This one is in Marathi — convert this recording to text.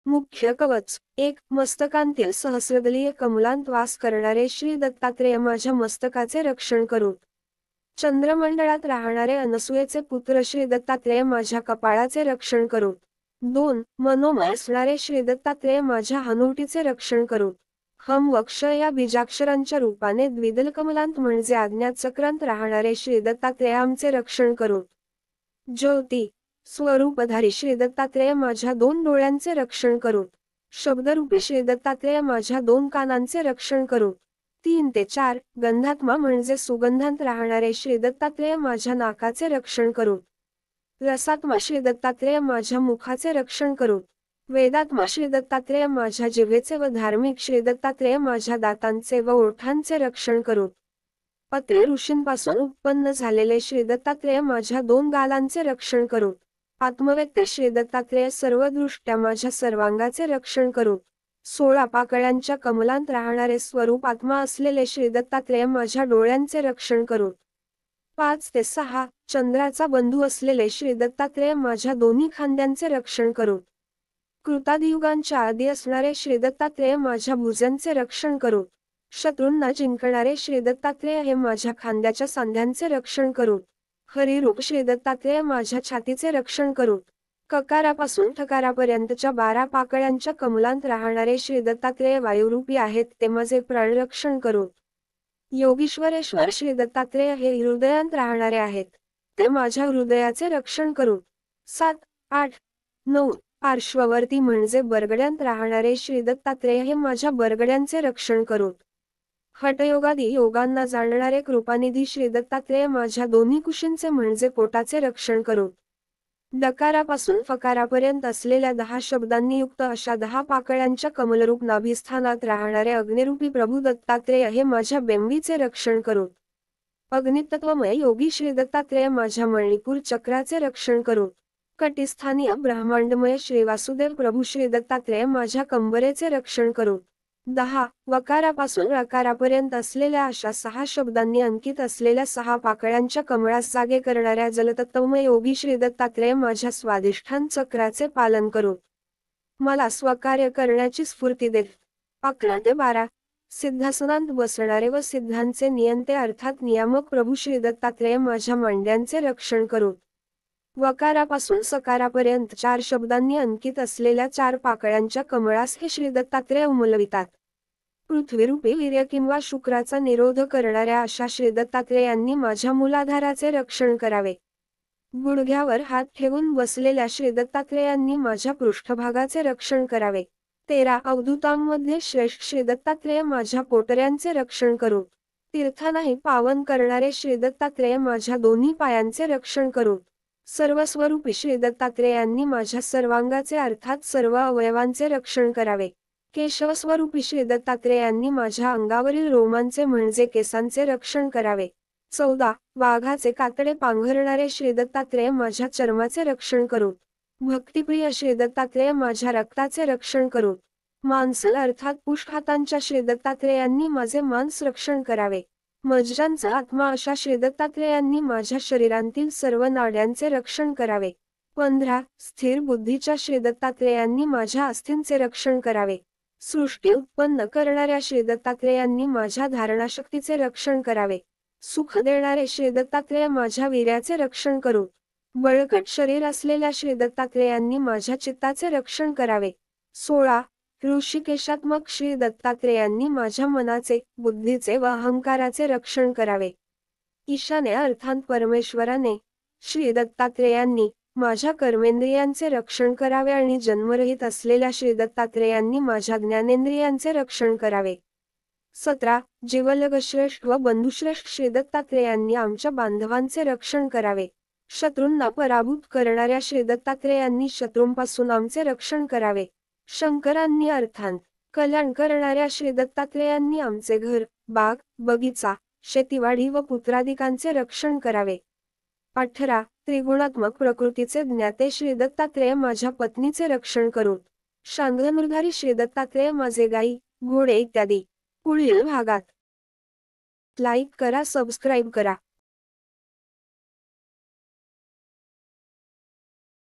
मुख्य कवच 1. मस्तकांतील सहस्रदलीय कमलांत वास करणारे श्री दत्तात्रेय माझ्या मस्तकाचे रक्षण करूत. चंद्रमंडळात राहणारे अनसूयेचे पुत्र श्री दत्तात्रेय माझ्या कपाळाचे रक्षण करूत. 2. मनोमय असणारे श्री दत्तात्रेय माझ्या हनुवटीचे रक्षण करूत. हम वक्ष या बीजाक्षरांच्या रूपाने द्विदल कमलांत म्हणजे आज्ञाचक्रांत राहणारे श्री दत्तात्रेय आमचे रक्षण करूत. ज्योती स्वरूपधारी श्री दत्तात्रेय माझ्या 2 डोळ्यांचे रक्षण करूत. शब्दरूपी श्री दत्तात्रेय माझ्या 2 कानांचे रक्षण करूत. 3 ते 4 गंधात्मा म्हणजे सुगंधांत राहणारे श्री दत्तात्रेय माझ्या नाकाचे रक्षण करूत. रसात्मा श्री दत्तात्रेय माझ्या मुखाचे रक्षण करूत. वेदात्मा श्री दत्तात्रेय माझ्या जिव्हेचे व धार्मिक श्री दत्तात्रेय माझ्या दातांचे व ओठांचे रक्षण करूत. अत्रि ऋषींपासून उत्पन्न झालेले श्री दत्तात्रेय माझ्या 2 गालांचे रक्षण करूत. आत्मव्यक्त श्री दत्तात्रेय सर्वदृष्ट्या माझ्या सर्वांगाचे रक्षण करूत. 16 पाकळ्यांच्या कमलांत राहणारे स्वरूप आत्मा असलेले श्री दत्तात्रेय माझ्या डोळ्यांचे रक्षण करूत. 5 ते 6 चंद्राचा बंधू असलेले श्री दत्तात्रेय माझ्या दोन्ही खांद्यांचे रक्षण करूत. कृतादियुगांच्या आधी असणारे श्री दत्तात्रेय माझ्या भुजांचे रक्षण करूत. शत्रूंना जिंकणारे श्री दत्तात्रेय हे माझ्या खांद्याच्या सांध्यांचे रक्षण करूत. हरिरूप श्री दत्तात्रेय माझ्या छातीचे रक्षण करूत. ककारापासून ठकारापर्यंतच्या 12 पाकळ्यांच्या कमलांत राहणारे श्री दत्तात्रेय वायुरूपी आहेत, ते माझे प्राणरक्षण करूत. योगीश्वरेश्वर श्री दत्तात्रेय हे हृदयांत राहणारे आहेत, ते माझ्या हृदयाचे रक्षण करूत. 7, 8, 9 पार्श्ववर्ती म्हणजे बरगड्यांत राहणारे श्री दत्तात्रेय हे माझ्या बरगड्यांचे रक्षण करूत. हठयोगादी योगांना जाणणारे कृपानिधी श्री दत्तात्रेय माझ्या दोन्ही कुशींचे म्हणजे पोटाचे रक्षण करूत. डकारापासून फकारापर्यंत असलेल्या 10 शब्दांनी युक्त अशा 10 पाकळ्यांच्या कमलरूप नाभिस्थानात राहणारे अग्निरूपी प्रभू दत्तात्रेय हे माझ्या बेंबीचे रक्षण करूत. अग्नितत्वमय योगी श्री दत्तात्रेय माझ्या मणिपूर चक्राचे रक्षण करूत. कटिस्थानीय ब्रह्मांडमय श्री वासुदेव प्रभू श्री दत्तात्रेय माझ्या कंबरेचे रक्षण करूत. 10 वकारापासून रकारापर्यंत असलेल्या अशा 6 शब्दांनी अंकित असलेल्या 6 पाकळ्यांच्या कमळास जागे करणाऱ्या जलतत्वमय योगी श्री दत्तात्रेय माझ्या स्वाधिष्ठान चक्राचे पालन करूत. मला स्वकार्य करण्याची स्फूर्ती देत. 11 ते 12 सिद्धासनांत बसणारे व सिद्धांचे नियंते अर्थात नियामक प्रभू श्री दत्तात्रेय माझ्या मांड्यांचे रक्षण करूत. वकारापासून सकारापर्यंत 4 शब्दांनी अंकित असलेल्या 4 पाकळ्यांच्या कमळास हे श्री दत्तात्रेय उमलवितात. पृथ्वीरूपी वीर्य किंवा शुक्राचा निरोध करणाऱ्या अशा श्री दत्तात्रेयांनी माझ्या मूलाधाराचे रक्षण करावे. गुडघ्यावर हात ठेवून बसलेल्या श्री दत्तात्रेयांनी माझ्या पृष्ठभागाचे रक्षण करावे. 13 अवधूतांमध्ये श्रेष्ठ श्री दत्तात्रेय माझ्या पोटऱ्यांचे रक्षण करूत. तीर्थानाही पावन करणारे श्री दत्तात्रेय माझ्या दोन्ही पायांचे रक्षण करूत. सर्वस्वरूपी श्री दत्तात्रेयांनी माझ्या सर्वांगाचे अर्थात सर्व अवयवांचे रक्षण करावे. केशवस्वरूपी श्री दत्तात्रेयांनी माझ्या अंगावरील रोमांचे म्हणजे केसांचे रक्षण करावे. 14 वाघाचे कातडे पांघरणारे श्री दत्तात्रेय माझ्या चर्माचे रक्षण करूत. भक्तिप्रिय श्री दत्तात्रेय माझ्या रक्ताचे रक्षण करूत. मांसल अर्थात पुष्ठहातांच्या श्री दत्तात्रेयांनी माझे मांस रक्षण करावे. मज्जांचा आत्मा अशा श्री दत्तात्रेयांनी माझ्या शरीरांतील सर्व नाड्यांचे रक्षण करावे. 15 स्थिर बुद्धीच्या श्री दत्तात्रेयांनी माझ्या अस्थींचे रक्षण करावे. सृष्टी उत्पन्न करणाऱ्या श्री दत्तात्रेयांनी माझ्या धारणाशक्तीचे रक्षण करावे. सुख देणारे श्री दत्तात्रेय माझ्या वीर्याचे रक्षण करूत. बळकट शरीर असलेल्या श्री दत्तात्रेयांनी माझ्या चित्ताचे रक्षण करावे. 16 ऋषिकेशात्मक श्री दत्तात्रेयांनी माझ्या मनाचे, बुद्धीचे व अहंकाराचे रक्षण करावे. ईशाने अर्थात परमेश्वराने श्री दत्तात्रेयांनी माझ्या कर्मेंद्रियांचे रक्षण करावे आणि जन्मरहित असलेल्या श्री दत्तात्रेयांनी माझ्या ज्ञानेंद्रियांचे रक्षण करावे. 17 जीवलगश्रेष्ठ व बंधुश्रेष्ठ श्री दत्तात्रेयांनी आमच्या बांधवांचे रक्षण करावे. शत्रूंना पराभूत करणाऱ्या श्री दत्तात्रेयांनी शत्रूंपासून आमचे रक्षण करावे. शंकरांनी अर्थात कल्याण करणाऱ्या श्री दत्तात्रेयांनी आमचे घर, बाग, बगीचा, शेतीवाडी व पुत्रादिकांचे रक्षण करावे. 18 त्रिगुणात्मक प्रकृतीचे ज्ञाते श्री दत्तात्रेय माझ्या पत्नीचे रक्षण करूत. शांघ्रनुर्धारी श्री दत्तात्रेय माझे गाई, घोडे इत्यादी. पुढील भागात लाईक करा, सबस्क्राईब करा.